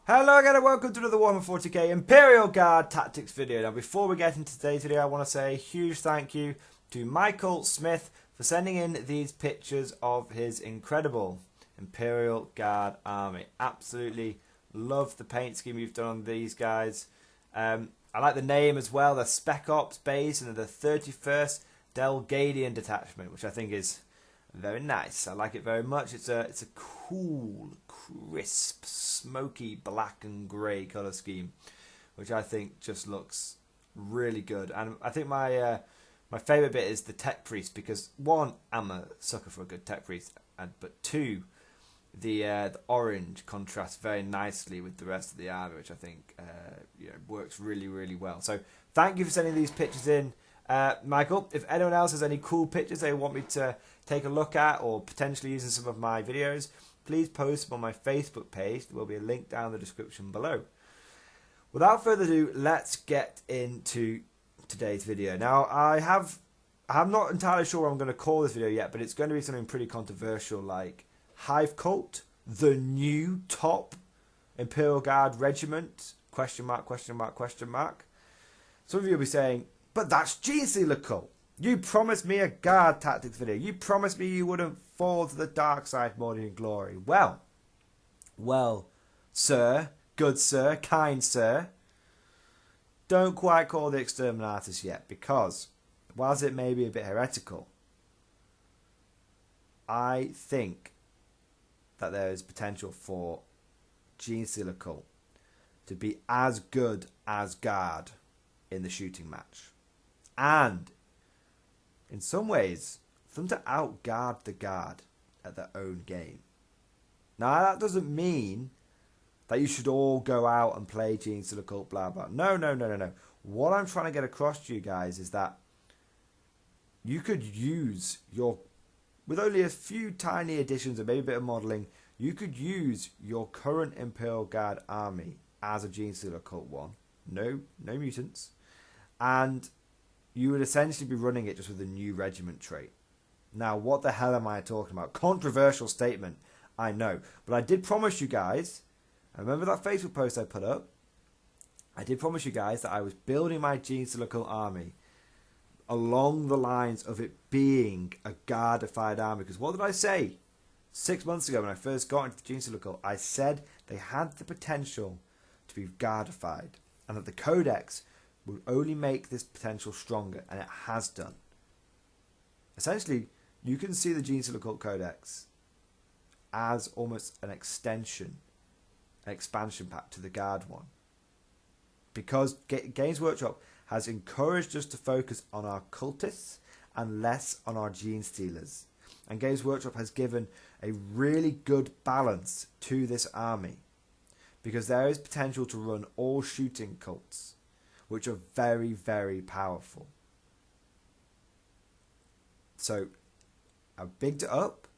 Hello again and welcome to another Warhammer 40K Imperial Guard Tactics video. Now before we get into today's video, I want to say a huge thank you to Michael Smith for sending in these pictures of his incredible Imperial Guard army. Absolutely love the paint scheme you've done on these guys. I like the name as well, the Spec Ops base and the 31st Delgadian detachment, which I think is very nice. I like it very much. It's a cool, crisp, smoky black and grey colour scheme, which I think just looks really good. And I think my favourite bit is the tech priest, because one, I'm a sucker for a good tech priest, but two, the orange contrasts very nicely with the rest of the army, which I think works really, really well. So thank you for sending these pictures in. Michael, if anyone else has any cool pictures they want me to take a look at or potentially use in some of my videos, please post them on my Facebook page. There will be a link down in the description below. Without further ado, let's get into today's video. Now, I'm not entirely sure what I'm going to call this video yet, but it's going to be something pretty controversial like Hivecult, the new top Imperial Guard regiment, question mark, question mark, question mark. Some of you will be saying, but that's Gene-Stealer Cult. You promised me a guard tactics video. You promised me you wouldn't fall to the dark side, Mordian glory. Well, sir, good sir, kind sir, don't quite call the exterminatus yet, because whilst it may be a bit heretical, I think that there is potential for Gene-Stealer Cult to be as good as guard in the shooting match. And in some ways, for them to outguard the guard at their own game. Now, that doesn't mean that you should all go out and play Gene-Stealer Cult, blah, blah. No. What I'm trying to get across to you guys is that you could use with only a few tiny additions and maybe a bit of modelling, you could use your current Imperial Guard army as a Gene-Stealer Cult one. No mutants. And you would essentially be running it just with a new regiment trait. Now, what the hell am I talking about? Controversial statement, I know. But I did promise you guys, I remember that Facebook post I put up, I did promise you guys that I was building my Gene-Stealer Cult army along the lines of it being a guardified army. Because what did I say 6 months ago when I first got into the Gene-Stealer Cult? I said they had the potential to be guardified and that the codex would only make this potential stronger, and it has done. Essentially, you can see the Gene-Stealer Cult Codex as almost an expansion pack to the Guard one. Because Games Workshop has encouraged us to focus on our cultists and less on our Gene-Stealers. And Games Workshop has given a really good balance to this army, because there is potential to run all shooting cults, which are very, very powerful. So, I've bigged it up.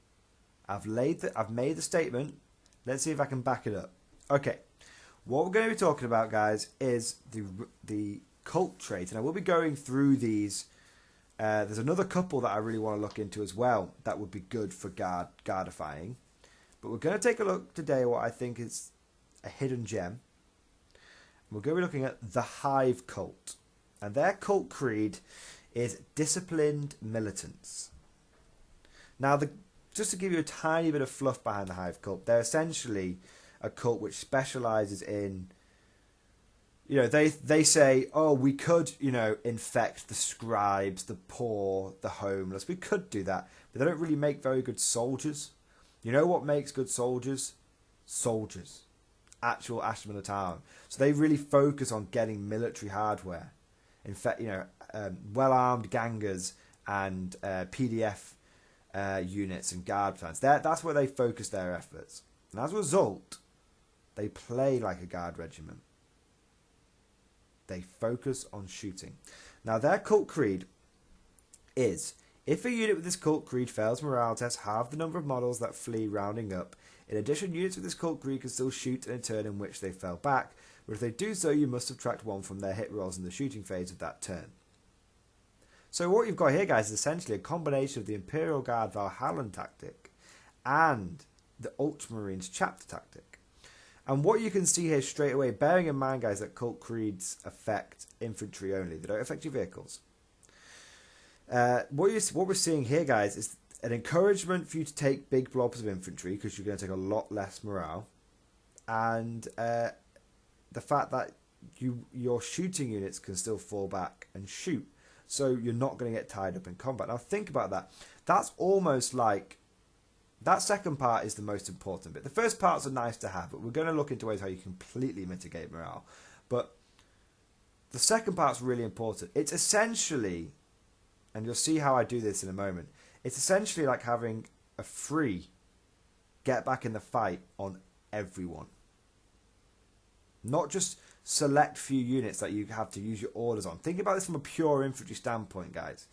I've made the statement. Let's see if I can back it up. Okay, what we're going to be talking about, guys, is the cult trait, and I will be going through these. There's another couple that I really want to look into as well that would be good for guardifying. But we're going to take a look today at what I think is a hidden gem. We're going to be looking at the Hivecult, and their cult creed is disciplined militants. Now, just to give you a tiny bit of fluff behind the Hivecult, they're essentially a cult which specialises in, they say, oh, we could, infect the scribes, the poor, the homeless. We could do that, but they don't really make very good soldiers. You know what makes good soldiers? Soldiers. Actual Ashton Militarum. So they really focus on getting military hardware. In fact, well-armed gangers and PDF units and guard plans. That's where they focus their efforts. And as a result, they play like a guard regiment. They focus on shooting. Now, their cult creed is, if a unit with this cult creed fails morale test, halve the number of models that flee, rounding up. In addition, units with this cult creed can still shoot in a turn in which they fell back, but if they do so, you must subtract 1 from their hit rolls in the shooting phase of that turn. So what you've got here, guys, is essentially a combination of the Imperial Guard Valhallan tactic and the Ultramarines chapter tactic. And what you can see here straight away, bearing in mind, guys, that cult creeds affect infantry only. They don't affect your vehicles. What we're seeing here, guys, is an encouragement for you to take big blobs of infantry because you're going to take a lot less morale. And the fact that your shooting units can still fall back and shoot. So you're not going to get tied up in combat. Now think about that. That's almost like... That second part is the most important bit. The first parts are nice to have, but we're going to look into ways how you completely mitigate morale. But the second part's really important. It's essentially, and you'll see how I do this in a moment, it's essentially like having a free get back in the fight on everyone. Not just select few units that you have to use your orders on. Think about this from a pure infantry standpoint, guys.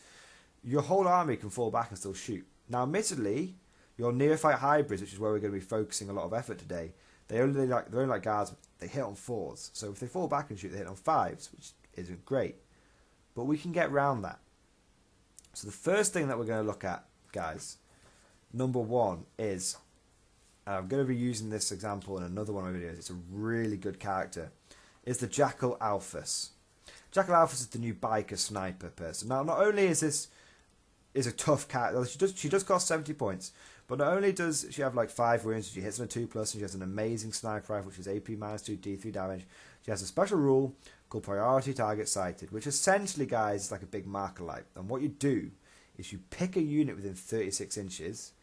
Your whole army can fall back and still shoot. Now, admittedly, your neophyte hybrids, which is where we're going to be focusing a lot of effort today, they're only like guards. They hit on 4s. So if they fall back and shoot, they hit on 5s, which isn't great. But we can get around that. So the first thing that we're going to look at, guys, number one is, and I'm going to be using this example in another one of my videos, it's a really good character, is the Jackal Alphys. Jackal Alphys is the new biker sniper person. Now, not only is this a tough character, she does cost 70 points, but not only does she have like 5 wounds, she hits on a 2+, and she has an amazing sniper rifle, which is AP -2, D3 damage. She has a special rule called priority target sighted, which essentially, guys, is like a big marker light. And what you do is you pick a unit within 36 inches,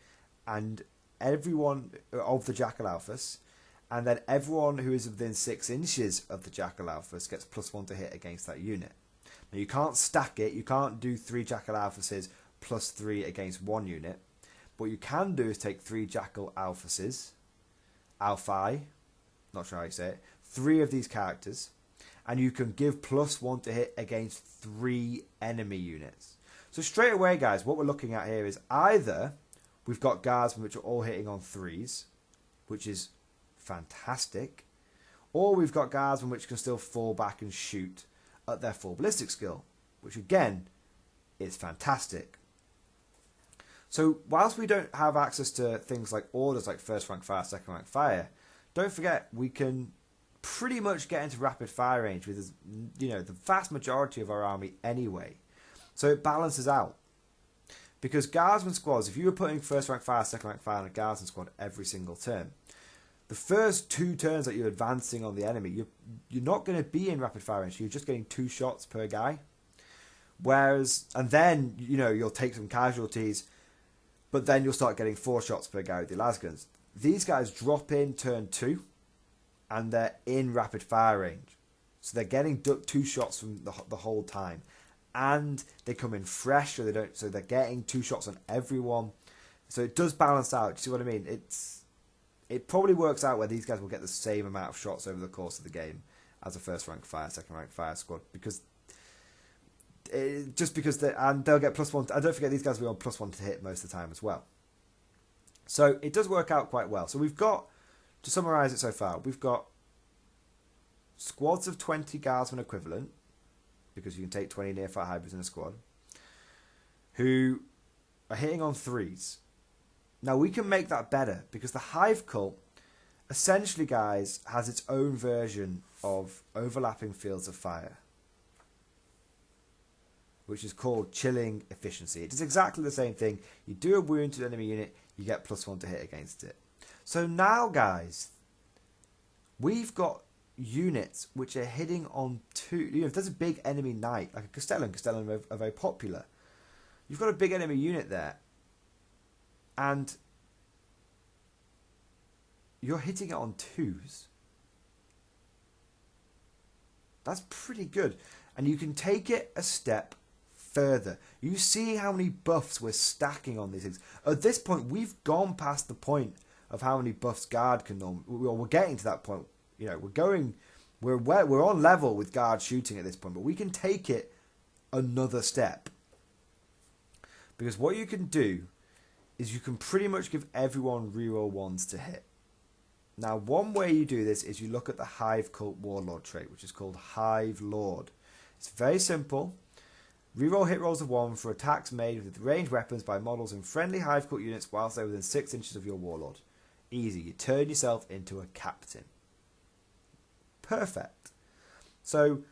and everyone of the Jackal Alphys, and then everyone who is within 6 inches of the Jackal Alphys gets +1 to hit against that unit. Now, you can't stack it. You can't do 3 Jackal Alphyses +3 against one unit. What you can do is take 3 Jackal Alphyses, Alphi, not sure how you say it, 3 of these characters, and you can give +1 to hit against 3 enemy units. So straight away, guys, what we're looking at here is either we've got guardsmen which are all hitting on 3s, which is fantastic, or we've got guardsmen which can still fall back and shoot at their full ballistic skill, which again is fantastic. So whilst we don't have access to things like orders like first rank fire, second rank fire, don't forget we can pretty much get into rapid fire range with, you know, the vast majority of our army anyway. So it balances out. Because guardsman squads, if you were putting first rank fire, second rank fire on a guardsman squad every single turn, the first 2 turns that you're advancing on the enemy, you're not going to be in rapid fire range. You're just getting 2 shots per guy. Whereas, and then, you know, you'll take some casualties, but then you'll start getting 4 shots per guy with the lasguns. These guys drop in turn 2, and they're in rapid fire range. So they're getting 2 shots from the whole time. And they come in fresh, so they're getting 2 shots on everyone. So it does balance out. Do you see what I mean? It probably works out where these guys will get the same amount of shots over the course of the game as a first rank fire, second rank fire squad, because and they'll get +1. And don't forget, these guys will be on +1 to hit most of the time as well. So it does work out quite well. So we've got, to summarise it so far, we've got squads of 20 guardsmen equivalent, because you can take 20 neophyte hybrids in a squad, who are hitting on 3s. Now we can make that better, because the Hivecult, essentially, guys, has its own version of overlapping fields of fire, which is called chilling efficiency. It does exactly the same thing. You do a wound to an enemy unit, you get +1 to hit against it. So now, guys, we've got units which are hitting on 2. You know, if there's a big enemy knight, like a Castellan are very popular. You've got a big enemy unit there, and you're hitting it on 2s. That's pretty good. And you can take it a step further. You see how many buffs we're stacking on these things. At this point, we've gone past the point of how many buffs guard can normally. We're getting to that point. You know, we're on level with guard shooting at this point, but we can take it another step. Because what you can do is you can pretty much give everyone reroll 1s to hit. Now, one way you do this is you look at the Hivecult Warlord trait, which is called Hive Lord. It's very simple. Reroll hit rolls of 1 for attacks made with ranged weapons by models in friendly Hivecult units whilst they're within 6 inches of your Warlord. Easy. You turn yourself into a captain. perfect. So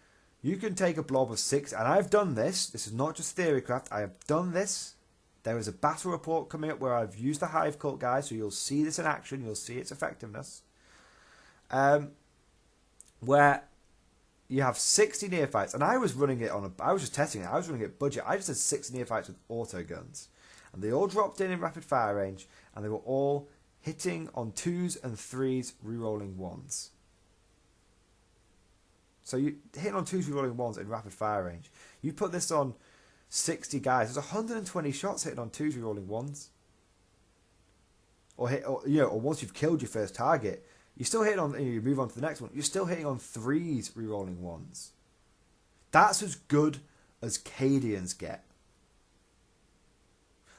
you can take a blob of 6, and I've done this. This is not just theorycraft. I have done this. There is a battle report coming up where I've used the Hivecult guide, so you'll see this in action. You'll see its effectiveness. Where you have 60 neophytes, and I was running it I was just testing it. I was running it budget. I just had 6 neophytes with auto guns, and they all dropped in rapid fire range, and they were all hitting on 2s and 3s, rerolling 1s. So you hitting on 2s, rerolling 1s in rapid fire range. You put this on 60 guys. There's 120 shots hitting on 2s, rerolling 1s. Or once you've killed your first target, you're still hitting on, and you move on to the next one. You're still hitting on 3s, rerolling 1s. That's as good as Cadians get.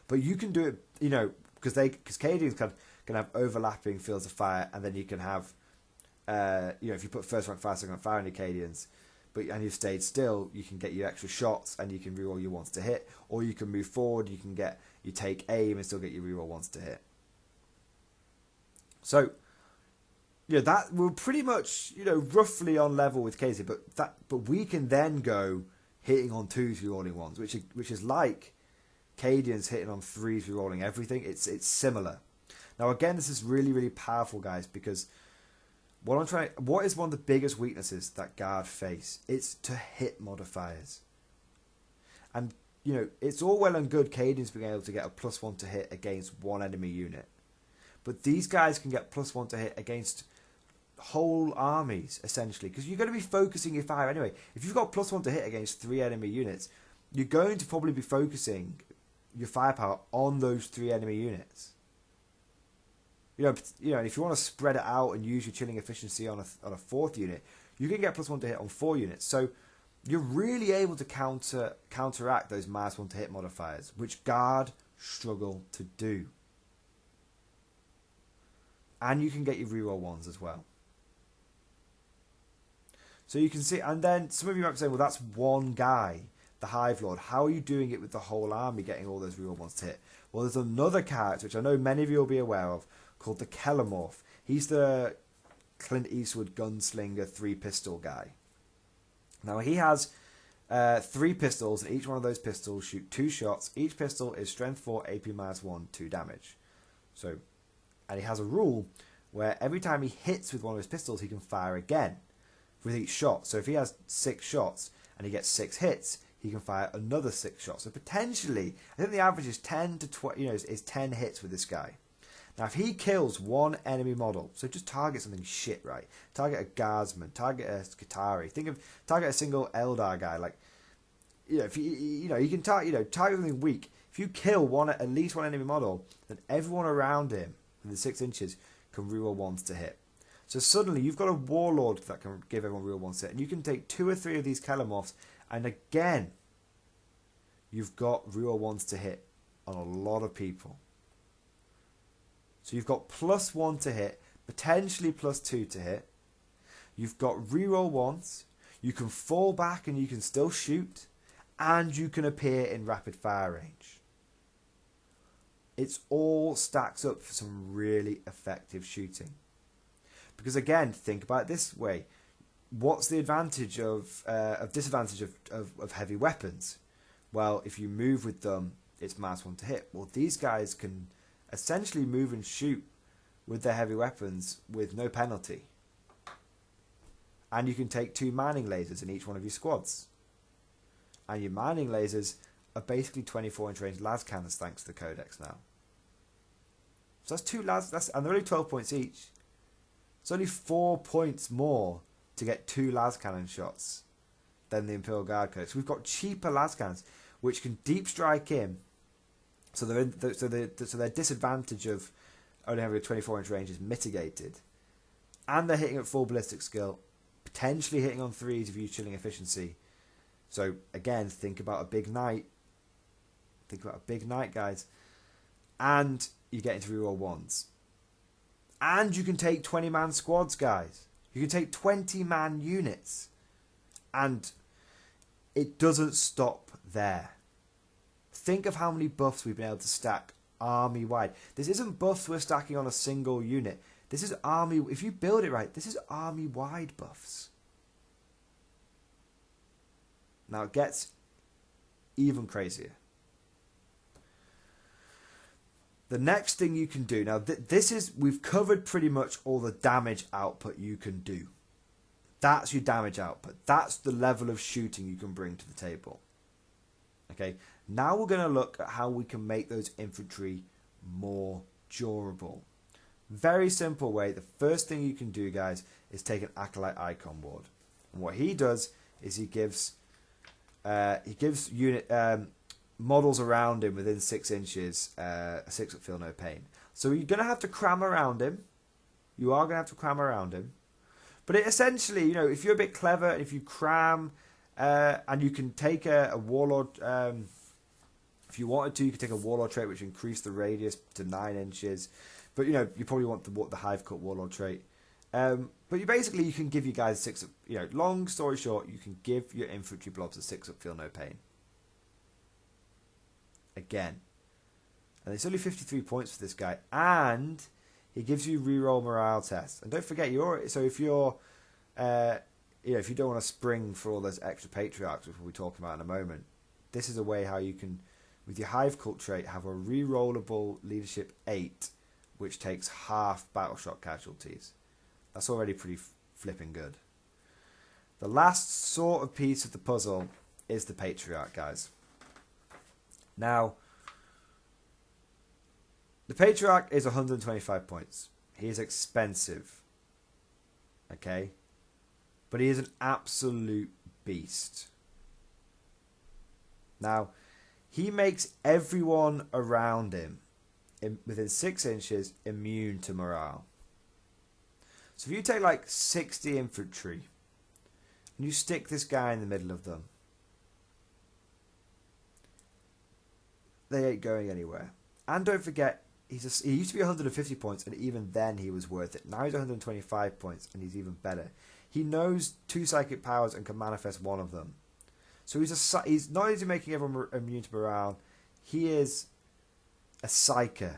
But you can do it, because Cadians can have overlapping fields of fire, and then you can have, if you put first rank fire, second rank fire on your Cadians, and you've stayed still, you can get your extra shots, and you can reroll your ones to hit, or you can move forward, you take aim and still get your reroll ones to hit. So, that we're pretty much, roughly on level with Casey, but we can then go hitting on 2s, rerolling 1s, which is like Cadians hitting on 3s, rerolling everything. It's similar. Now again, this is really, really powerful, guys, because what is one of the biggest weaknesses that Guard face? It's to hit modifiers. And it's all well and good Cadians being able to get a +1 to hit against one enemy unit, but these guys can get +1 to hit against whole armies, essentially, because you're going to be focusing your fire anyway. If you've got +1 to hit against 3 enemy units, you're going to probably be focusing your firepower on those 3 enemy units. And if you want to spread it out and use your chilling efficiency on a 4th unit, you can get +1 to hit on 4 units. So you're really able to counteract those -1 to hit modifiers, which Guard struggle to do. And you can get your reroll 1s as well. So you can see, and then some of you might be saying, well, that's one guy, the Hive Lord. How are you doing it with the whole army, getting all those reroll 1s to hit? Well, there's another character, which I know many of you will be aware of, called the Kellamorph. He's the Clint Eastwood gunslinger 3-pistol guy. Now, he has 3 pistols, and each one of those pistols shoot 2 shots. Each pistol is strength 4, AP -1, 2 damage. So, and he has a rule where every time he hits with one of his pistols, he can fire again with each shot. So if he has 6 shots and he gets 6 hits, he can fire another 6 shots. So potentially, I think the average is 10 to 20, is 10 hits with this guy. Now, if he kills one enemy model, so just target something shit, right? Target a guardsman, target a Skitarii. Target a single Eldar guy. Like, if you can target something weak. If you kill at least one enemy model, then everyone around him in the 6 inches can reroll 1s to hit. So suddenly you've got a warlord that can give everyone reroll 1s to hit, and you can take 2 or 3 of these Kellamorphs, and again, you've got reroll 1s to hit on a lot of people. So you've got +1 to hit, potentially +2 to hit. You've got reroll 1s. You can fall back and you can still shoot, and you can appear in rapid fire range. It's all stacks up for some really effective shooting. Because again, think about it this way: what's the advantage disadvantage of heavy weapons? Well, if you move with them, it's -1 to hit. Well, these guys can essentially move and shoot with their heavy weapons with no penalty. And you can take 2 mining lasers in each one of your squads. And your mining lasers are basically 24-inch range las cannons thanks to the Codex now. So that's 2 las, and they're only 12 points each. It's only 4 points more to get 2 las cannon shots than the Imperial Guard Codex. We've got cheaper las cannons which can deep strike in. So their disadvantage of only having a 24-inch range is mitigated. And they're hitting at full ballistic skill, potentially hitting on 3s if you use chilling efficiency. So again, think about a big knight. Think about a big knight, guys. And you get into reroll 1s. And you can take 20-man squads, guys. You can take 20-man units. And it doesn't stop there. Think of how many buffs we've been able to stack army-wide. This isn't buffs we're stacking on a single unit. This is army. If you build it right, this is army-wide buffs. Now it gets even crazier. The next thing you can do, now this is, we've covered pretty much all the damage output you can do. That's your damage output. That's the level of shooting you can bring to the table. Okay, now we're going to look at how we can make those infantry more durable. Very simple way. The first thing you can do, guys, is take an Acolyte Icon Ward. And what he does is he gives unit models around him within 6 inches a 6-foot feel no pain. So you're going to have to cram around him. You are going to have to cram around him. But it essentially, if you're a bit clever, if you cram, and you can take a Warlord, if you wanted to, you could take a Warlord trait which increased the radius to 9 inches. But, you probably want the Hivecult Warlord trait. But you can give you guys 6, long story short, you can give your infantry blobs a 6-foot feel no pain. Again. And it's only 53 points for this guy. And he gives you reroll morale tests. And don't forget, if you're, if you don't want to spring for all those extra patriarchs, which we'll be talking about in a moment, this is a way how you can, with your Hivecult trait, have a rerollable leadership 8, which takes half battle shock casualties. That's already pretty flipping good. The last sort of piece of the puzzle is the patriarch, guys. Now, the patriarch is 125 points. He is expensive. Okay? But he is an absolute beast. Now, he makes everyone around him within 6 inches immune to morale. So if you take like 60 infantry and you stick this guy in the middle of them, they ain't going anywhere. And don't forget, he used to be 150 points, and even then he was worth it. Now he's 125 points, and he's even better. He knows 2 psychic powers and can manifest one of them. So he's not only making everyone immune to morale, he is a psyker.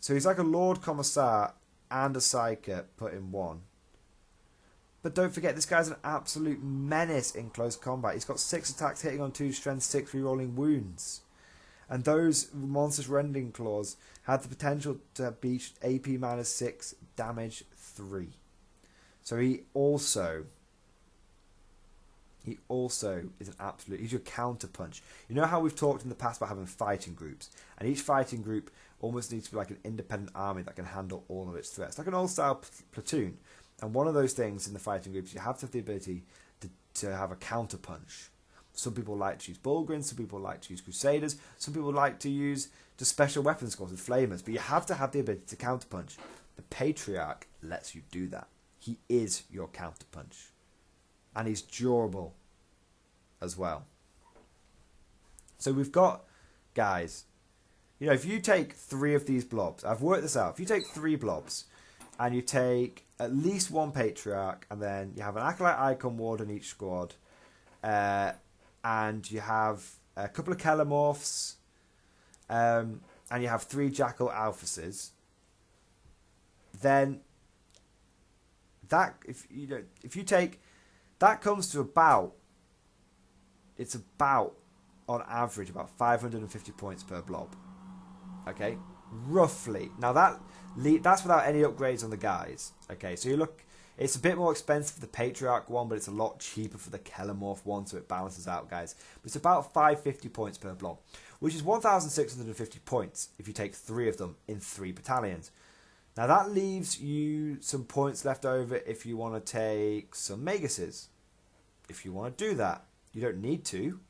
So he's like a Lord Commissar and a psyker put in one. But don't forget, this guy's an absolute menace in close combat. He's got 6 attacks hitting on 2, strength 6, rerolling wounds. And those monstrous rending claws had the potential to be AP -6, damage 3. So he also is an absolute, he's your counter punch. You know how we've talked in the past about having fighting groups, and each fighting group almost needs to be like an independent army that can handle all of its threats, like an old style platoon. And one of those things in the fighting groups, you have to have the ability to have a counter punch. Some people like to use Bulgarins, some people like to use Crusaders, some people like to use just special weapon squads with Flamers, but you have to have the ability to counterpunch. The Patriarch lets you do that. He is your counterpunch. And he's durable as well. So we've got, guys, if you take 3 of these blobs, I've worked this out, if you take 3 blobs, and you take at least 1 Patriarch, and then you have an Acolyte Icon Ward in each squad, and you have a couple of Kelemorphs, and you have 3 Jackal Alphases, then that, if you take, that comes to about on average about 550 points per blob. Okay, roughly. Now that's without any upgrades on the guys. Okay, so it's a bit more expensive for the Patriarch one, but it's a lot cheaper for the Kelemorph one, so it balances out, guys. But it's about 550 points per blob, which is 1,650 points if you take 3 of them in 3 battalions. Now that leaves you some points left over if you want to take some Maguses. If you want to do that, you don't need to.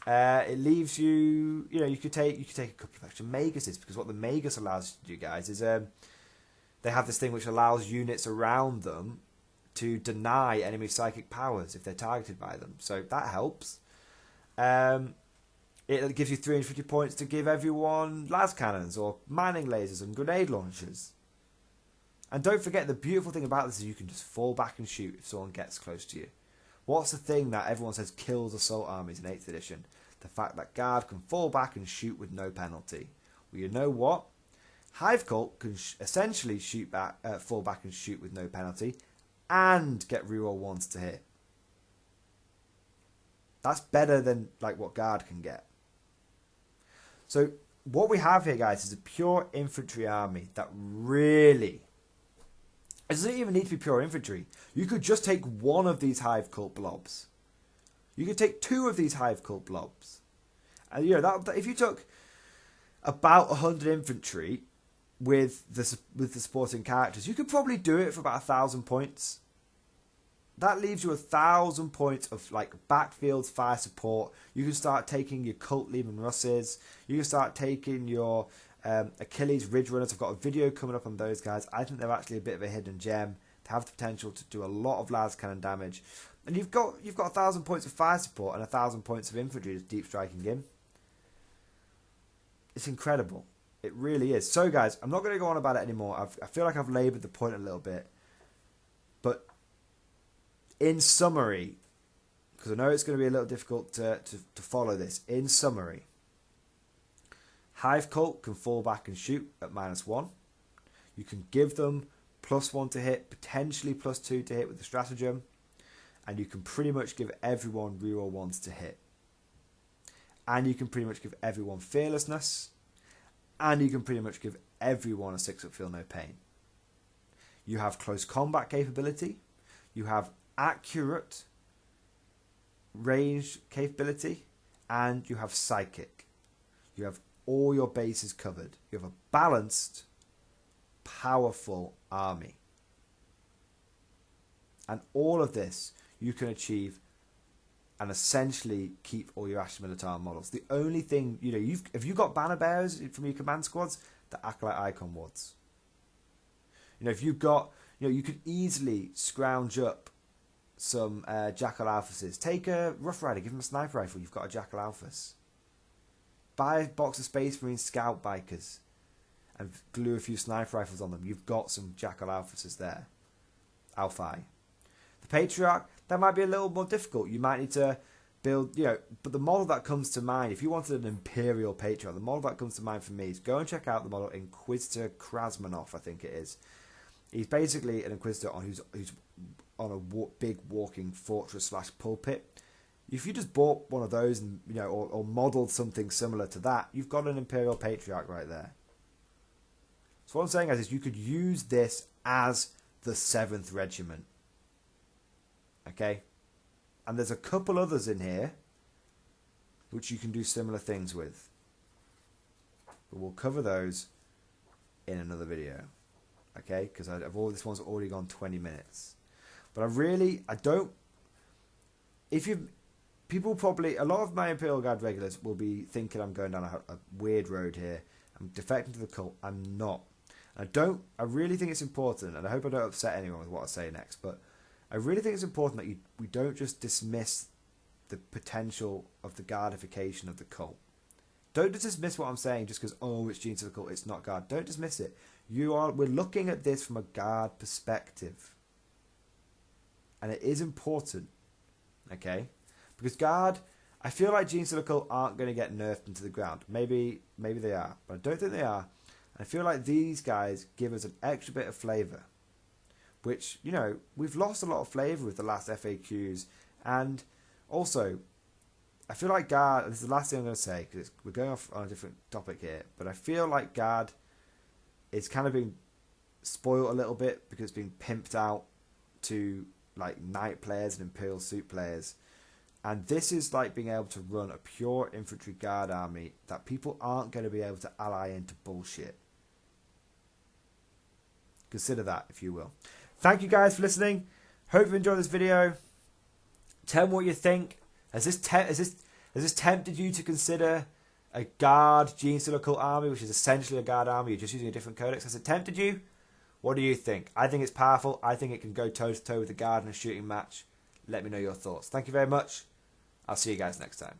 It leaves you, you could take a couple of extra Maguses, because what the Magus allows you to do, guys, is they have this thing which allows units around them to deny enemy psychic powers if they're targeted by them. So that helps. It gives you 350 points to give everyone las cannons or mining lasers and grenade launchers. And don't forget, the beautiful thing about this is you can just fall back and shoot if someone gets close to you. What's the thing that everyone says kills assault armies in 8th edition? The fact that Guard can fall back and shoot with no penalty. Well, you know what? Hivecult can essentially fall back and shoot with no penalty, and get reroll ones to hit. That's better than like what Guard can get. So what we have here, guys, is a pure infantry army that really... It doesn't even need to be pure infantry. You could just take one of these Hivecult blobs. You could take two of these Hivecult blobs. And you know that if you took about 100 infantry with the supporting characters, you could probably do it for about 1,000 points. That leaves you 1,000 points of like backfield fire support. You can start taking your Cult Lehman Russes. You can start taking your Achilles Ridge Runners. I've got a video coming up on those guys. I think they're actually a bit of a hidden gem. They have the potential to do a lot of las cannon damage. And you've got 1,000 points of fire support and 1,000 points of infantry just deep striking in. It's incredible. It really is. So guys, I'm not going to go on about it anymore. I feel like I've laboured the point a little bit. But in summary, because I know it's going to be a little difficult to follow this. In summary, Hivecult can fall back and shoot at -1. You can give them +1 to hit, potentially +2 to hit with the stratagem. And you can pretty much give everyone reroll ones to hit. And you can pretty much give everyone fearlessness. And you can pretty much give everyone a 6-up feel no pain. You have close combat capability. You have accurate range capability. And you have psychic. You have all your bases covered. You have a balanced, powerful army. And all of this you can achieve and essentially keep all your Ashes Militar models. The only thing, you know, have you got banner bearers from your command squads? The Acolyte Icon wards. You know, if you've got, you know, you could easily scrounge up some Jackal Alphuses. Take a Rough Rider, give him a sniper rifle, you've got a Jackal Alphus. Buy a box of Space Marine Scout Bikers and glue a few sniper rifles on them. You've got some Jackal Alphuses there. Alphi. The Patriarch, that might be a little more difficult. You might need to build, you know, but the model that comes to mind, if you wanted an Imperial Patriarch, the model that comes to mind for me is go and check out the model Inquisitor Krasmanov, I think it is. He's basically an Inquisitor who's on a big walking fortress / pulpit. If you just bought one of those and, you know, or modelled something similar to that, you've got an Imperial Patriarch right there. So what I'm saying is you could use this as the 7th Regiment. Okay? And there's a couple others in here which you can do similar things with. But we'll cover those in another video. Okay? Because this one's already gone 20 minutes. But I don't... People probably... A lot of my Imperial Guard regulars will be thinking I'm going down a weird road here. I'm defecting to the cult. I'm not. I really think it's important, and I hope I don't upset anyone with what I say next, but I really think it's important that we don't just dismiss the potential of the guardification of the cult. Don't just dismiss what I'm saying just because, oh, it's Genes of the Cult, it's not Guard. Don't dismiss it. We're looking at this from a Guard perspective. And it is important. Okay? Because Guard, I feel like Genes of the Cult aren't going to get nerfed into the ground. Maybe they are, but I don't think they are. I feel like these guys give us an extra bit of flavour. Which, you know, we've lost a lot of flavour with the last FAQs. And also, I feel like Guard, this is the last thing I'm going to say, because we're going off on a different topic here, but I feel like Guard is kind of being spoiled a little bit because it's being pimped out to like Knight players and Imperial Suit players. And this is like being able to run a pure infantry Guard army that people aren't going to be able to ally into bullshit. Consider that, if you will. Thank you guys for listening. Hope you enjoyed this video. Tell me what you think. Has this tempted you to consider a Guard Genes of the Cult army, which is essentially a Guard army, you're just using a different codex? Has it tempted you? What do you think? I think it's powerful. I think it can go toe-to-toe with the Guard in a shooting match. Let me know your thoughts. Thank you very much. I'll see you guys next time.